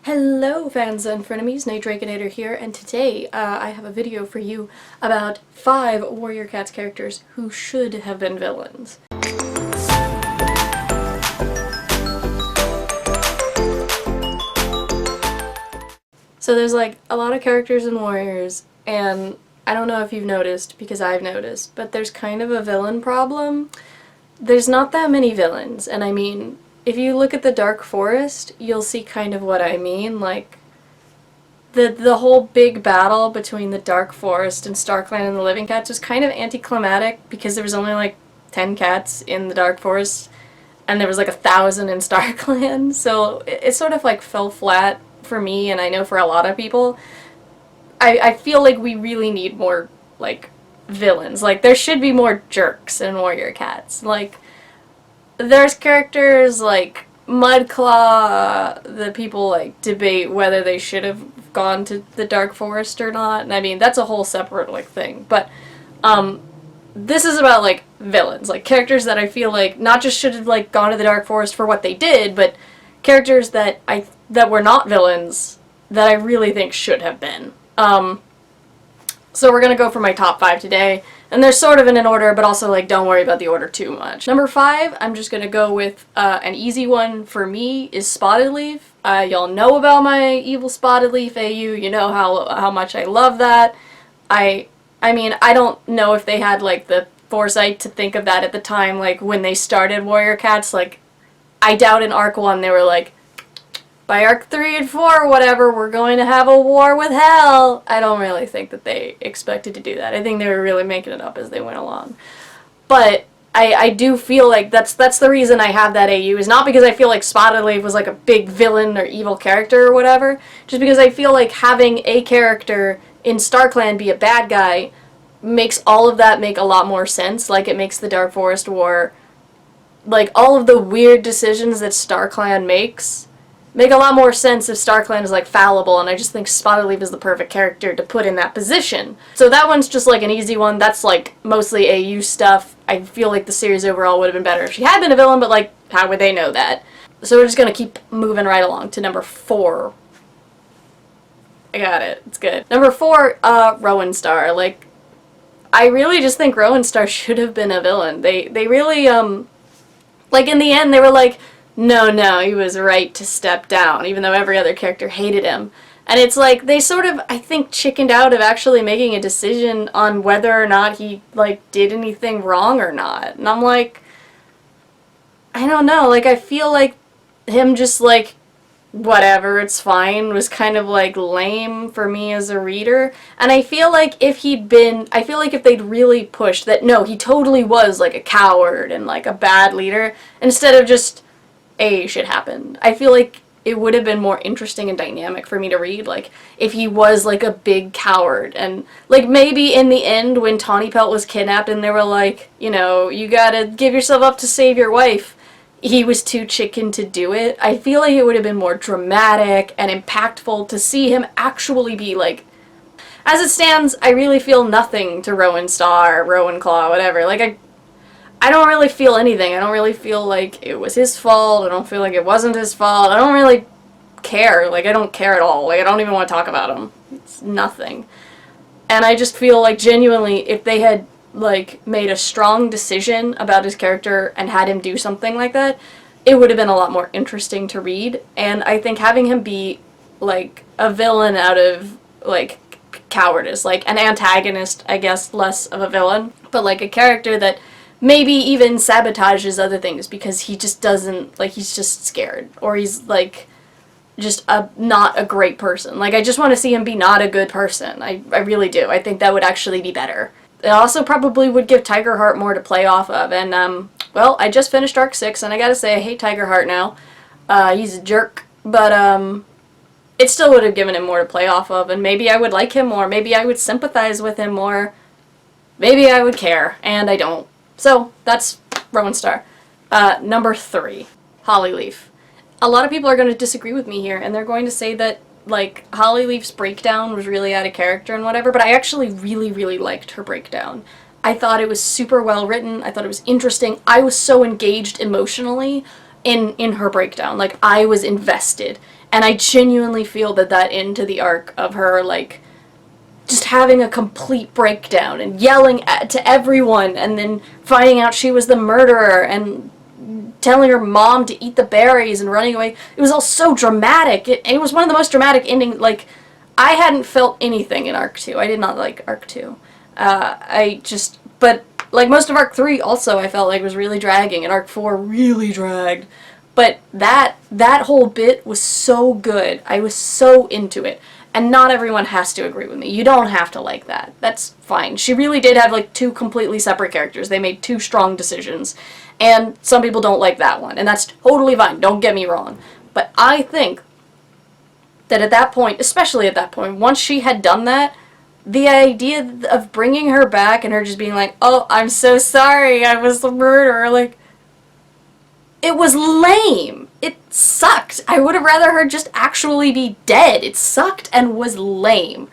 Hello fans and frenemies, Nate here, and today I have a video for you about 5 Warrior Cats characters who should have been villains. So there's like a lot of characters in Warriors, and I don't know if you've noticed, because I've noticed, but there's kind of a villain problem. There's not that many villains, and I mean, if you look at the Dark Forest, you'll see kind of what I mean. Like, the whole big battle between the Dark Forest and StarClan and the Living Cats was kind of anticlimactic because there was only like 10 cats in the Dark Forest and there was like 1,000 in StarClan, so it sort of like fell flat for me, and I know for a lot of people. I feel like we really need more, like, villains. Like, there should be more jerks in Warrior Cats. Like, there's characters like Mudclaw that people like debate whether they should have gone to the Dark Forest or not, and I mean that's a whole separate like thing. But this is about like villains, like characters that I feel like not just should have like gone to the Dark Forest for what they did, but characters that were not villains that I really think should have been. So we're gonna go for my top 5 today. And they're sort of in an order, but also, like, don't worry about the order too much. Number 5, I'm just gonna go with an easy one for me, is Spottedleaf. Y'all know about my evil Spottedleaf AU. You know how much I love that. I mean, I don't know if they had, like, the foresight to think of that at the time, like, when they started Warrior Cats. Like, I doubt in Arc 1 they were like, by Arc 3 and 4, whatever, we're going to have a war with hell. I don't really think that they expected to do that. I think they were really making it up as they went along. But I do feel like that's the reason I have that AU, is not because I feel like Spottedleaf was like a big villain or evil character or whatever, just because I feel like having a character in StarClan be a bad guy makes all of that make a lot more sense. Like, it makes the Dark Forest War, like, all of the weird decisions that StarClan make a lot more sense if StarClan is, like, fallible, and I just think Spottedleaf is the perfect character to put in that position. So that one's just, like, an easy one. That's, like, mostly AU stuff. I feel like the series overall would have been better if she had been a villain, but, like, how would they know that? So we're just gonna keep moving right along to number 4. I got it. It's good. Number 4, Rowanstar. Like, I really just think Rowanstar should have been a villain. They really, like, in the end, they were like, no, he was right to step down, even though every other character hated him. And it's like, they sort of, I think, chickened out of actually making a decision on whether or not he, like, did anything wrong or not. And I'm like, I don't know, like, I feel like him just, like, whatever, it's fine, was kind of, like, lame for me as a reader. And I feel like if they'd really pushed that, no, he totally was, like, a coward and, like, a bad leader, instead of just shit happened, I feel like it would have been more interesting and dynamic for me to read, like, if he was, like, a big coward, and, like, maybe in the end when Breezepelt was kidnapped and they were like, you know, you gotta give yourself up to save your wife, he was too chicken to do it. I feel like it would have been more dramatic and impactful to see him actually be, like, as it stands, I really feel nothing to Rowanstar, Rowanclaw, whatever. Like, I don't really feel anything. I don't really feel like it was his fault. I don't feel like it wasn't his fault. I don't really care. Like, I don't care at all. Like, I don't even want to talk about him. It's nothing. And I just feel like, genuinely, if they had, like, made a strong decision about his character and had him do something like that, it would have been a lot more interesting to read. And I think having him be, like, a villain out of, like, cowardice, like, an antagonist, I guess, less of a villain, but, like, a character that maybe even sabotages other things because he just doesn't, like, he's just scared, or he's, like, just not a great person. Like, I just want to see him be not a good person. I really do. I think that would actually be better. It also probably would give Tigerheart more to play off of, and, well, I just finished Arc 6, and I gotta say, I hate Tigerheart now. He's a jerk, but, it still would have given him more to play off of, and maybe I would like him more, maybe I would sympathize with him more, maybe I would care, and I don't. So, that's Rowanstar. Number 3, Hollyleaf. A lot of people are going to disagree with me here, and they're going to say that, like, Hollyleaf's breakdown was really out of character and whatever, but I actually really, really liked her breakdown. I thought it was super well written, I thought it was interesting, I was so engaged emotionally in her breakdown. Like, I was invested. And I genuinely feel that that into the arc of her, like, just having a complete breakdown and yelling to everyone and then finding out she was the murderer and telling her mom to eat the berries and running away. It was all so dramatic. It was one of the most dramatic endings. Like, I hadn't felt anything in Arc 2. I did not like Arc 2. But like most of Arc 3 also I felt like was really dragging, and Arc 4 really dragged. But that whole bit was so good. I was so into it. And not everyone has to agree with me. You don't have to like that. That's fine. She really did have like two completely separate characters. They made two strong decisions. And some people don't like that one. And that's totally fine. Don't get me wrong. But I think that at that point, especially at that point, once she had done that, the idea of bringing her back and her just being like, oh, I'm so sorry, I was the murderer, like, it was lame. It sucked. I would have rather her just actually be dead. It sucked and was lame.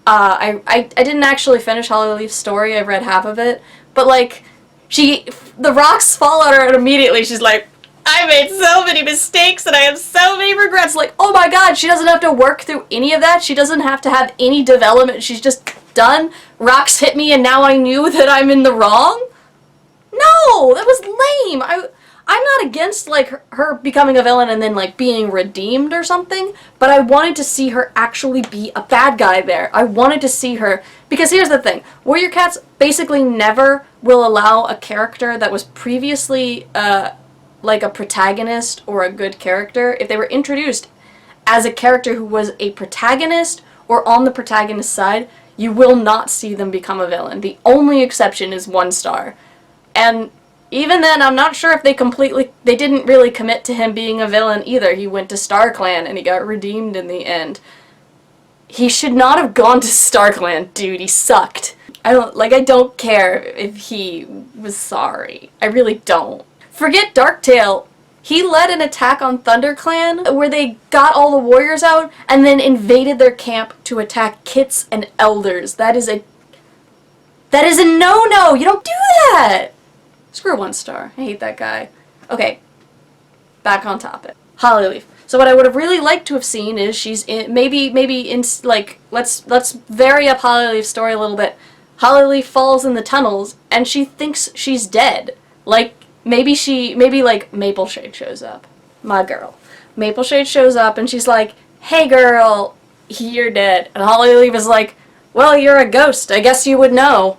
I didn't actually finish Hollyleaf's story. I've read half of it. But, like, the rocks fall on her and immediately she's like, I made so many mistakes and I have so many regrets. Like, oh my god, she doesn't have to work through any of that. She doesn't have to have any development. She's just done. Rocks hit me and now I knew that I'm in the wrong? No, that was lame. I'm not against, like, her becoming a villain and then, like, being redeemed or something, but I wanted to see her actually be a bad guy there. I wanted to see her, because here's the thing, Warrior Cats basically never will allow a character that was previously, like, a protagonist or a good character, if they were introduced as a character who was a protagonist or on the protagonist side, you will not see them become a villain. The only exception is Rowanstar. And even then, I'm not sure if they didn't really commit to him being a villain either. He went to StarClan and he got redeemed in the end. He should not have gone to StarClan, dude. He sucked. I don't care if he was sorry. I really don't. Forget Darktail. He led an attack on ThunderClan where they got all the warriors out and then invaded their camp to attack kits and elders. That is a no-no. You don't do that. Screw Rowanstar. I hate that guy. Okay, back on topic. Hollyleaf. So what I would have really liked to have seen is she's in, maybe in, like, let's vary up Hollyleaf's story a little bit. Hollyleaf falls in the tunnels and she thinks she's dead. Like, maybe like Mapleshade shows up. My girl. Mapleshade shows up and she's like, hey girl, you're dead. And Hollyleaf is like, well, you're a ghost. I guess you would know.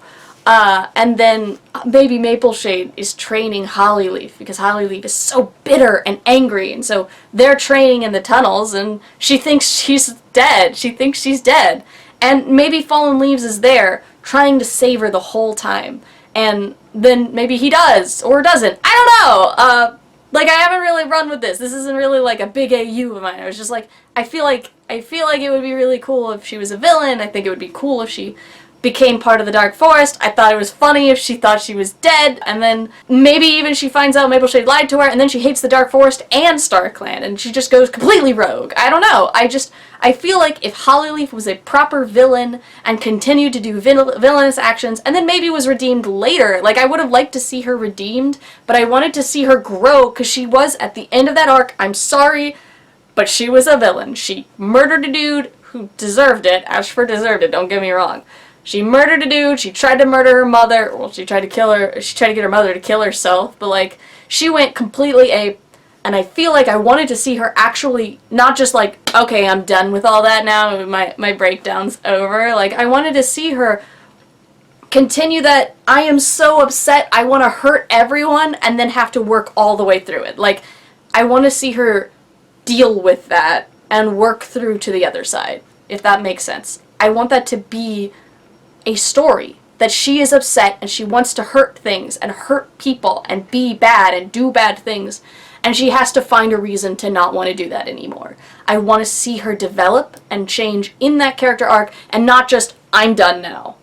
And then maybe Mapleshade is training Hollyleaf because Hollyleaf is so bitter and angry, and so they're training in the tunnels and she thinks she's dead. She thinks she's dead. And maybe Fallen Leaves is there trying to save her the whole time. And then maybe he does or doesn't. I don't know. Like, I haven't really run with this. This isn't really like a big AU of mine. I was just like, I feel like it would be really cool if she was a villain. I think it would be cool if she became part of the Dark Forest. I thought it was funny if she thought she was dead, and then maybe even she finds out Mapleshade lied to her, and then she hates the Dark Forest and StarClan, and she just goes completely rogue. I don't know. I feel like if Hollyleaf was a proper villain and continued to do villainous actions, and then maybe was redeemed later, like, I would have liked to see her redeemed, but I wanted to see her grow, because she was, at the end of that arc, I'm sorry, but she was a villain. She murdered a dude who deserved it. Ashfur deserved it, don't get me wrong. She murdered a dude, she tried to murder her mother, well, she tried to get her mother to kill herself, but, like, she went completely ape, and I feel like I wanted to see her actually, not just like, okay, I'm done with all that now, my breakdown's over, like, I wanted to see her continue that, I am so upset, I want to hurt everyone, and then have to work all the way through it. Like, I want to see her deal with that, and work through to the other side, if that makes sense. I want that to be a story that she is upset and she wants to hurt things and hurt people and be bad and do bad things, and she has to find a reason to not want to do that anymore. I want to see her develop and change in that character arc and not just, I'm done now.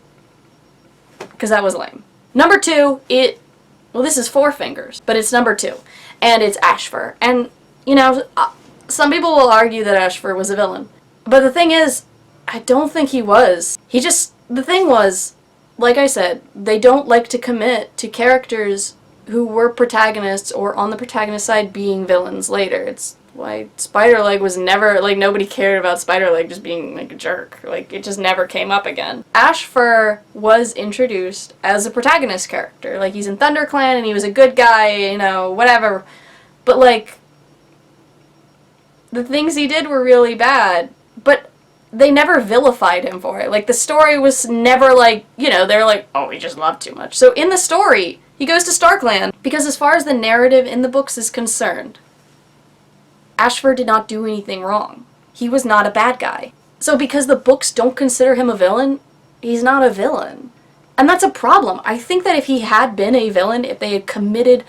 Because that was lame. Number 2, well, this is Four Fingers, but it's number 2, and it's Ashfur. And, you know, some people will argue that Ashfur was a villain, but the thing is, I don't think he was. The thing was, like I said, they don't like to commit to characters who were protagonists or on the protagonist side being villains later. why Spiderleg was never, like, nobody cared about Spiderleg just being, like, a jerk. Like, it just never came up again. Ashfur was introduced as a protagonist character. Like, he's in ThunderClan, and he was a good guy, you know, whatever. But, like, the things he did were really bad. But they never vilified him for it. Like, the story was never, like, you know, they're like, oh, he just loved too much. So in the story, he goes to Starkland. Because as far as the narrative in the books is concerned, Ashfur did not do anything wrong. He was not a bad guy. So because the books don't consider him a villain, he's not a villain. And that's a problem. I think that if he had been a villain, if they had committed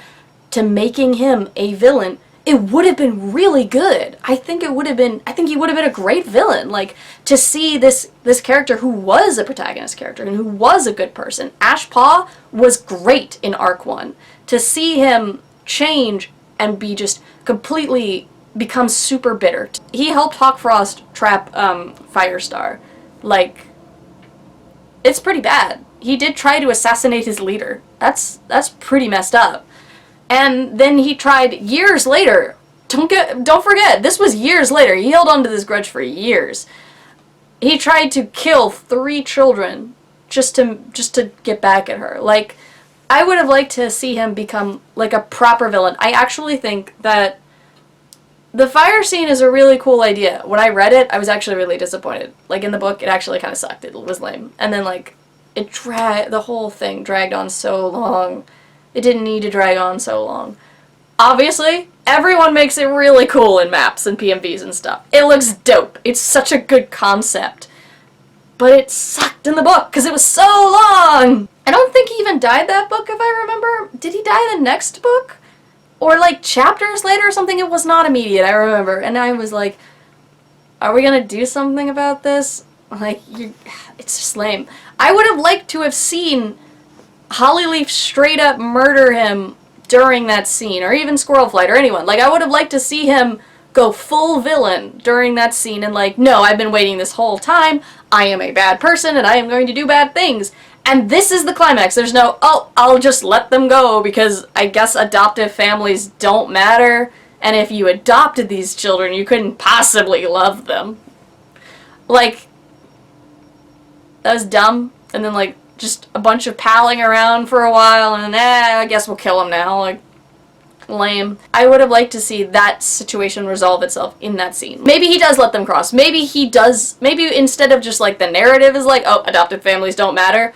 to making him a villain, it would have been really good. I think he would have been a great villain. Like, to see this character who was a protagonist character and who was a good person. Ash Paw was great in Arc 1. To see him change and be just completely become super bitter. He helped Hawkfrost trap Firestar. Like, it's pretty bad. He did try to assassinate his leader. That's pretty messed up. And then he tried years later. Don't forget, this was years later. He held on to this grudge for years. He tried to kill 3 children just to get back at her. Like, I would have liked to see him become like a proper villain. I actually think that the fire scene is a really cool idea. When I read it, I was actually really disappointed. Like, in the book, it actually kind of sucked. It was lame. And then, like, the whole thing dragged on so long. It didn't need to drag on so long. Obviously, everyone makes it really cool in maps and PMVs and stuff. It looks dope. It's such a good concept. But it sucked in the book, because it was so long! I don't think he even died that book, if I remember. Did he die the next book? Or, like, chapters later or something? It was not immediate, I remember. And I was like, are we gonna do something about this? Like, it's just lame. I would have liked to have seen Hollyleaf straight up murder him during that scene, or even Squirrelflight, or anyone. Like, I would have liked to see him go full villain during that scene and like, no, I've been waiting this whole time, I am a bad person, and I am going to do bad things. And this is the climax. There's no, oh, I'll just let them go because I guess adoptive families don't matter, and if you adopted these children, you couldn't possibly love them. Like, that was dumb. And then, like, just a bunch of palling around for a while, and then, I guess we'll kill him now. Like, lame. I would have liked to see that situation resolve itself in that scene. Maybe he does let them cross. Maybe he does, maybe instead of just, like, the narrative is like, oh, adoptive families don't matter,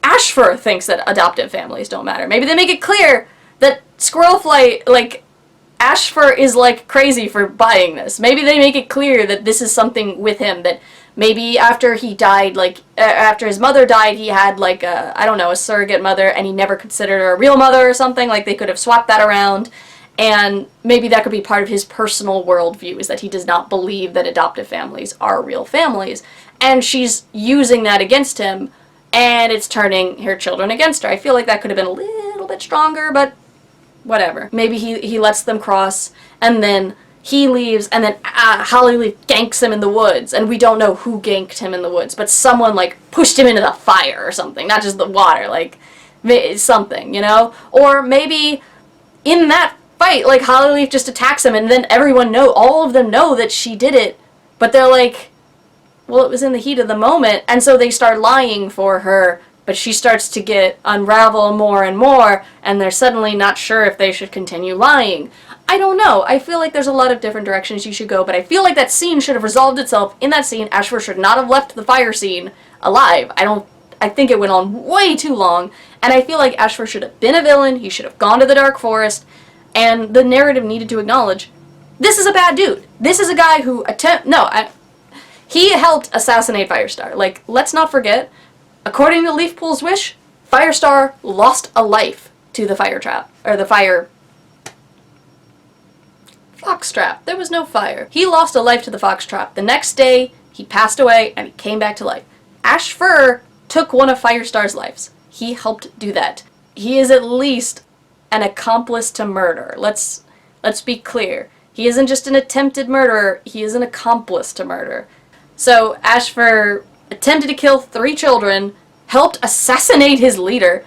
Ashfur thinks that adoptive families don't matter. Maybe they make it clear that Squirrelflight, like, Ashfur is, like, crazy for buying this. Maybe they make it clear that this is something with him, that maybe after he died, like, after his mother died, he had, like, I don't know, a surrogate mother, and he never considered her a real mother or something. Like, they could have swapped that around, and maybe that could be part of his personal worldview, is that he does not believe that adoptive families are real families. And she's using that against him, and it's turning her children against her. I feel like that could have been a little bit stronger, but whatever. Maybe he lets them cross, and then he leaves, and then Hollyleaf ganks him in the woods, and we don't know who ganked him in the woods, but someone, like, pushed him into the fire or something, not just the water, like, something, you know? Or maybe in that fight, like, Hollyleaf just attacks him, and then all of them know that she did it, but they're like, well, it was in the heat of the moment, and so they start lying for her, but she starts to unravel more and more, and they're suddenly not sure if they should continue lying. I don't know. I feel like there's a lot of different directions you should go, but I feel like that scene should have resolved itself in that scene. Ashfur should not have left the fire scene alive. I think it went on way too long, and I feel like Ashfur should have been a villain, he should have gone to the Dark Forest, and the narrative needed to acknowledge, this is a bad dude. This is a guy who he helped assassinate Firestar. Like, let's not forget, according to Leafpool's wish, Firestar lost a life to the fire trap, or the fire fox trap. There was no fire. He lost a life to the fox trap. The next day, he passed away, and he came back to life. Ashfur took one of Firestar's lives. He helped do that. He is at least an accomplice to murder. Let's be clear. He isn't just an attempted murderer, he is an accomplice to murder. So Ashfur attempted to kill 3 children, helped assassinate his leader.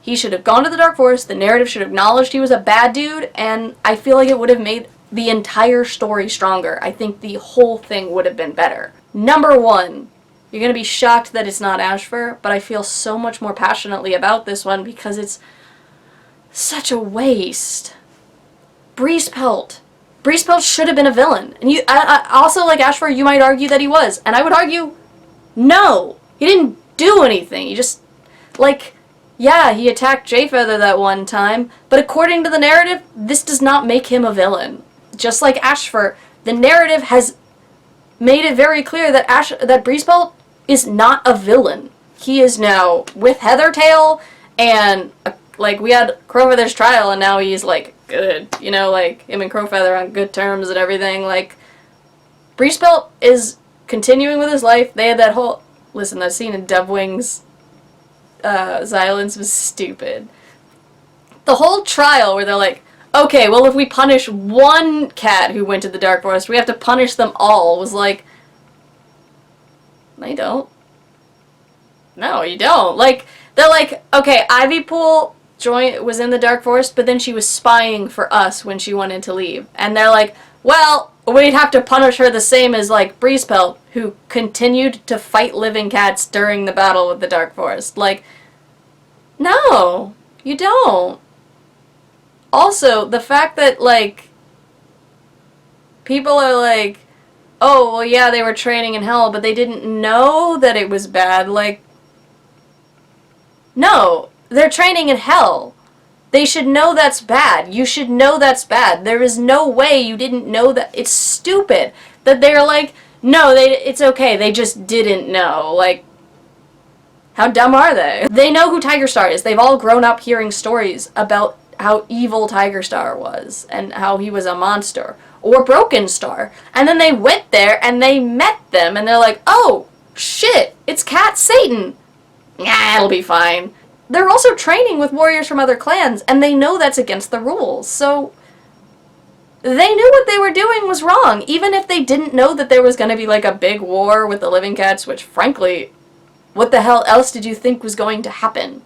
He should have gone to the Dark Forest, the narrative should have acknowledged he was a bad dude, and I feel like it would have made the entire story stronger. I think the whole thing would have been better. Number 1. You're going to be shocked that it's not Ashfur, but I feel so much more passionately about this one because it's such a waste. Breezepelt. Breezepelt should have been a villain. And I also, like Ashfur, you might argue that he was. And I would argue, no. He didn't do anything. He just, like, yeah, he attacked Jayfeather that one time, but according to the narrative, this does not make him a villain. Just like Ashfur, the narrative has made it very clear that that Breezepelt is not a villain. He is now with Heathertail, and like we had Crowfeather's trial, and now he's like good. You know, like him and Crowfeather on good terms and everything. Like Breezepelt is continuing with his life. They had that whole that scene in Dovewing's Xylence was stupid. The whole trial where they're like, okay, well if we punish one cat who went to the Dark Forest, we have to punish them all, was like, no you don't. No, you don't. Like, they're like, okay, Ivypool was in the Dark Forest, but then she was spying for us when she wanted to leave. And they're like, well, we'd have to punish her the same as, like, Breezepelt, who continued to fight living cats during the battle with the Dark Forest. Like, no, you don't. Also, the fact that, like, people are like, oh, well, yeah, they were training in hell, but they didn't know that it was bad. Like, no, they're training in hell. They should know that's bad. You should know that's bad. There is no way you didn't know that. It's stupid that they're like, no, it's okay, they just didn't know. Like, how dumb are they? They know who Tigerstar is. They've all grown up hearing stories about how evil Tigerstar was and how he was a monster. Or Broken Star. And then they went there and they met them and they're like, oh, shit, it's Cat Satan. Nah, it'll be fine. They're also training with warriors from other clans, and they know that's against the rules, so they knew what they were doing was wrong, even if they didn't know that there was going to be, like, a big war with the living cats, which, frankly, what the hell else did you think was going to happen?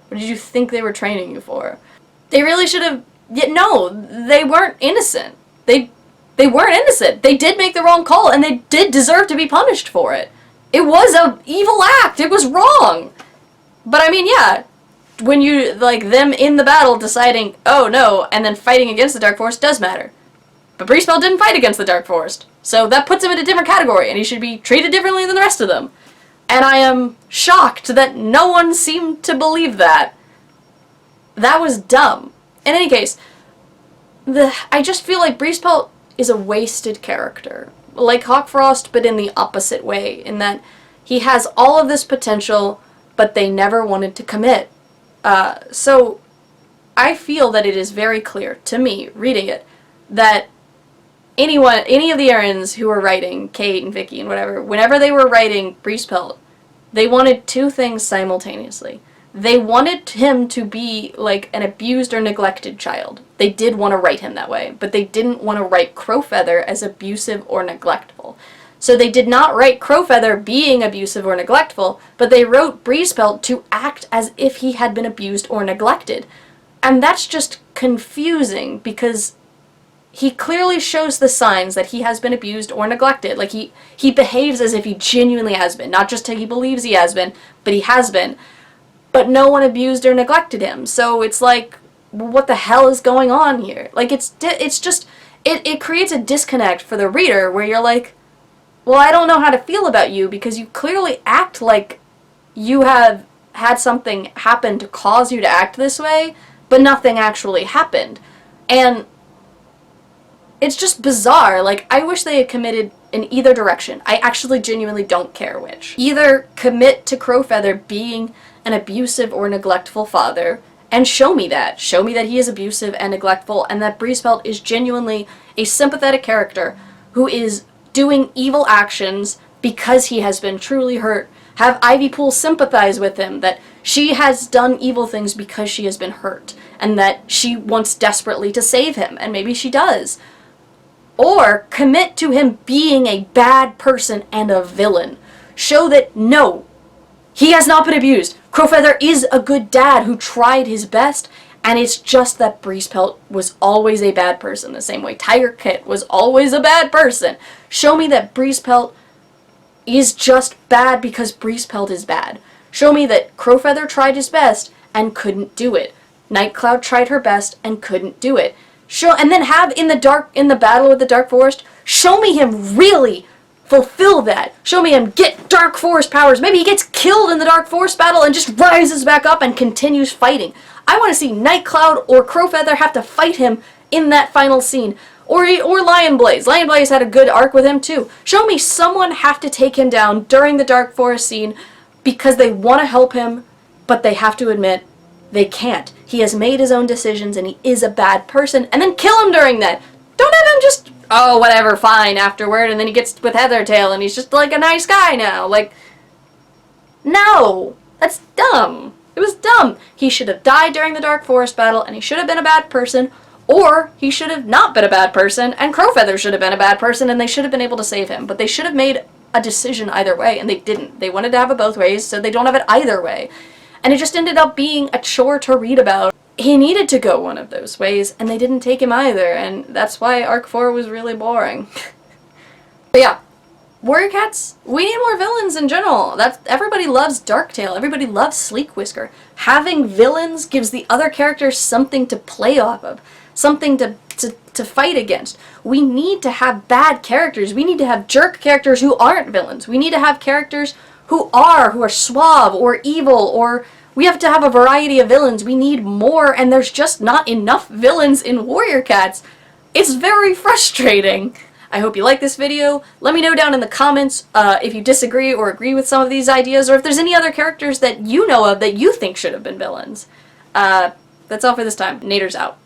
What did you think they were training you for? They really should have... No, they weren't innocent. They weren't innocent. They did make the wrong call, and they did deserve to be punished for it. It was an evil act. It was wrong. But, I mean, yeah, when you, like, them in the battle deciding, oh, no, and then fighting against the Dark Forest does matter. But Breezepelt didn't fight against the Dark Forest. So that puts him in a different category, and he should be treated differently than the rest of them. And I am shocked that no one seemed to believe that. That was dumb. In any case, I just feel like Breezepelt is a wasted character. Like Hawkfrost, but in the opposite way, in that he has all of this potential, but they never wanted to commit. So I feel that it is very clear to me, reading it, that any of the Erins who were writing, Kate and Vicky and whatever, whenever they were writing Breezepelt, they wanted two things simultaneously. They wanted him to be like an abused or neglected child. They did want to write him that way, but they didn't want to write Crowfeather as abusive or neglectful. So they did not write Crowfeather being abusive or neglectful, but they wrote Breezepelt to act as if he had been abused or neglected. And that's just confusing, because he clearly shows the signs that he has been abused or neglected. Like, he behaves as if he genuinely has been. Not just he believes he has been, but he has been. But no one abused or neglected him. So it's like, what the hell is going on here? Like, it creates a disconnect for the reader where you're like, well, I don't know how to feel about you because you clearly act like you have had something happen to cause you to act this way, but nothing actually happened. And it's just bizarre. Like, I wish they had committed in either direction. I actually genuinely don't care which. Either commit to Crowfeather being an abusive or neglectful father, and show me that. Show me that he is abusive and neglectful, and that Breezepelt is genuinely a sympathetic character who is doing evil actions because he has been truly hurt. Have Ivypool sympathize with him, that she has done evil things because she has been hurt, and that she wants desperately to save him, and maybe she does. Or commit to him being a bad person and a villain. Show that, no, he has not been abused. Crowfeather is a good dad who tried his best, And it's just that Breezepelt was always a bad person, the same way Tiger Kit was always a bad person. Show me that Breezepelt is just bad because Breezepelt is bad. Show me that Crowfeather tried his best and couldn't do it. Nightcloud tried her best and couldn't do it. And then have in the battle with the Dark Forest, show me him really fulfill that. Show me him get Dark Forest powers. Maybe he gets killed in the Dark Forest battle and just rises back up and continues fighting. I want to see Nightcloud or Crowfeather have to fight him in that final scene. Or Lionblaze. Lionblaze had a good arc with him too. Show me someone have to take him down during the Dark Forest scene because they want to help him, but they have to admit they can't. He has made his own decisions and he is a bad person, and then kill him during that. Don't have him just, oh, whatever, fine, afterward, and then he gets with Heathertail and he's just like a nice guy now. Like, no, that's dumb. It was dumb. He should have died during the Dark Forest battle and he should have been a bad person, or he should have not been a bad person and Crowfeather should have been a bad person and they should have been able to save him. But they should have made a decision either way, and they didn't. They wanted to have it both ways, so they don't have it either way. And it just ended up being a chore to read about. He needed to go one of those ways, and they didn't take him either, and that's why Arc 4 was really boring. But yeah, Warrior Cats, we need more villains in general. Everybody loves Darktail, everybody loves Sleek Whisker. Having villains gives the other characters something to play off of, something to fight against. We need to have bad characters. We need to have jerk characters who aren't villains. We need to have characters who are suave or evil, or we have to have a variety of villains. We need more, and there's just not enough villains in Warrior Cats. It's very frustrating. I hope you like this video. Let me know down in the comments if you disagree or agree with some of these ideas, or if there's any other characters that you know of that you think should have been villains. That's all for this time. Nader's out.